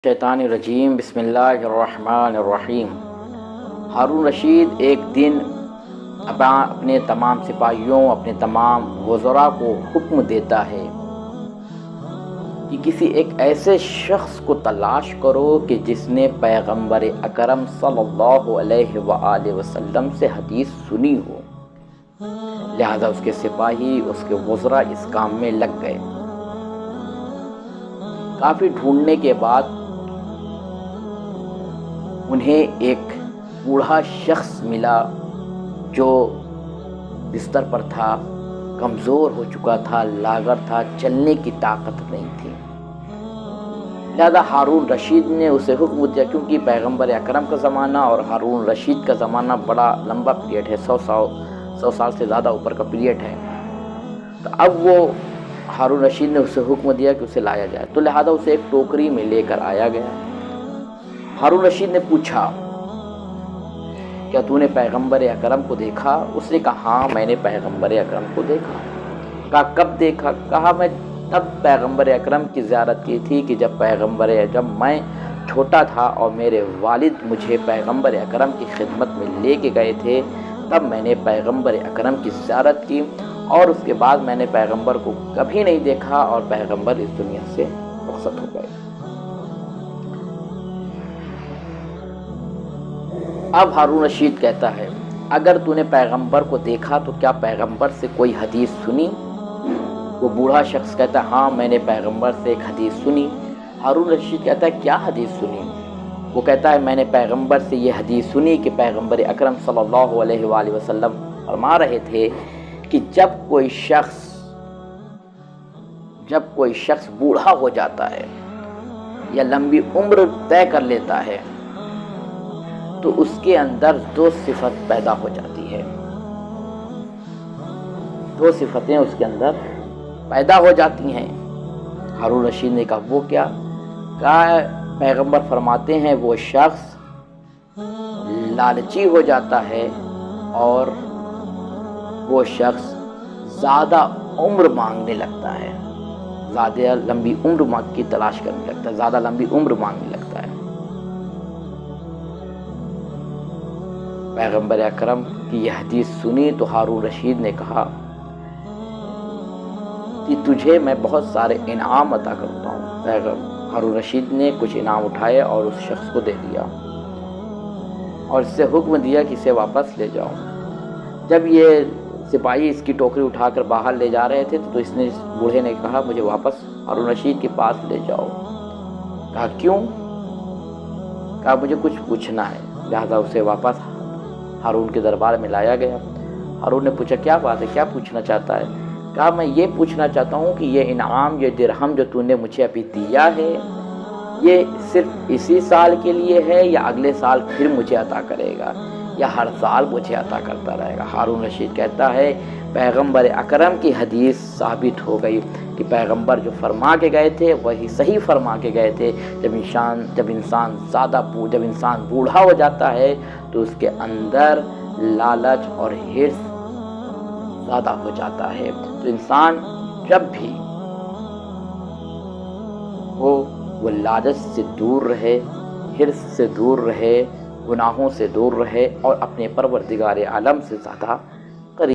شیطان الرجیم بسم اللہ الرحمن الرحیم۔ ہارون رشید ایک دن اپنے تمام سپاہیوں، اپنے تمام وزراء کو حکم دیتا ہے کہ کسی ایک ایسے شخص کو تلاش کرو کہ جس نے پیغمبر اکرم صلی اللہ علیہ وآلہ وسلم سے حدیث سنی ہو۔ لہذا اس کے سپاہی، اس کے وزراء اس کام میں لگ گئے۔ کافی ڈھونڈنے کے بعد انہیں ایک بوڑھا شخص ملا جو بستر پر تھا، کمزور ہو چکا تھا، لاغر تھا، چلنے کی طاقت نہیں تھی۔ لہذا ہارون رشید نے اسے حکم دیا، کیونکہ پیغمبر اکرم کا زمانہ اور ہارون رشید کا زمانہ بڑا لمبا پیریڈ ہے، 100 سال سے زیادہ اوپر کا پیریڈ ہے۔ تو اب وہ ہارون رشید نے اسے حکم دیا کہ اسے لایا جائے، تو لہذا اسے ایک ٹوکری میں لے کر آیا گیا۔ ہارون رشید نے پوچھا، کیا تو نے پیغمبر اکرم کو دیکھا؟ اس نے کہا ہاں میں نے پیغمبر اکرم کو دیکھا۔ کہا کب دیکھا؟ کہا میں تب پیغمبر اکرم کی زیارت کی تھی کہ جب میں چھوٹا تھا اور میرے والد مجھے پیغمبر اکرم کی خدمت میں لے کے گئے تھے، تب میں نے پیغمبر اکرم کی زیارت کی، اور اس کے بعد میں نے پیغمبر کو کبھی نہیں دیکھا اور پیغمبر اس دنیا سے رخصت ہو گئے۔ اب ہارون رشید کہتا ہے، اگر تو نے پیغمبر کو دیکھا تو کیا پیغمبر سے کوئی حدیث سنی؟ وہ بوڑھا شخص کہتا ہے ہاں میں نے پیغمبر سے ایک حدیث سنی۔ ہارون رشید کہتا ہے کیا حدیث سنی؟ وہ کہتا ہے میں نے پیغمبر سے یہ حدیث سنی کہ پیغمبر اکرم صلی اللہ علیہ وآلہ وسلم فرما رہے تھے کہ جب کوئی شخص بوڑھا ہو جاتا ہے یا لمبی عمر طے کر لیتا ہے تو اس کے اندر دو صفت پیدا ہو جاتی ہے، دو صفتیں اس کے اندر پیدا ہو جاتی ہیں۔ ہارون رشید نے کہا وہ کیا؟ کہا پیغمبر فرماتے ہیں وہ شخص لالچی ہو جاتا ہے اور وہ شخص زیادہ عمر مانگنے لگتا ہے، زیادہ لمبی عمر کی تلاش کرنے لگتا ہے، زیادہ لمبی عمر مانگنے لگتا ہے۔ پیغمبر اکرم کی یہ حدیث سنی تو ہارون رشید نے کہا کہ تجھے میں بہت سارے انعام عطا کرتا ہوں۔ ہارون رشید نے کچھ انعام اٹھائے اور اس شخص کو دے دیا اور اس سے حکم دیا کہ اسے واپس لے جاؤ۔ جب یہ سپاہی اس کی ٹوکری اٹھا کر باہر لے جا رہے تھے تو اس بوڑھے نے کہا مجھے واپس ہارون رشید کے پاس لے جاؤ۔ کہا کیوں؟ کہا مجھے کچھ پوچھنا ہے۔ لہذا اسے واپس ہارون کے دربار میں لایا گیا۔ ہارون نے پوچھا کیا بات ہے، کیا پوچھنا چاہتا ہے؟ کہا میں یہ پوچھنا چاہتا ہوں کہ یہ انعام، یہ درہم جو تو نے مجھے ابھی دیا ہے، یہ صرف اسی سال کے لیے ہے یا اگلے سال پھر مجھے عطا کرے گا یا ہر سال مجھے عطا کرتا رہے گا؟ ہارون رشید کہتا ہے پیغمبر اکرم کی حدیث ثابت ہو گئی کہ پیغمبر جو فرما کے گئے تھے وہی صحیح فرما کے گئے تھے۔ جب انسان بوڑھا ہو جاتا ہے تو اس کے اندر لالچ اور حرص زیادہ ہو جاتا ہے۔ تو انسان جب بھی وہ لالچ سے دور رہے، حرص سے دور رہے، گناہوں سے دور رہے اور اپنے پروردگار عالم سے زیادہ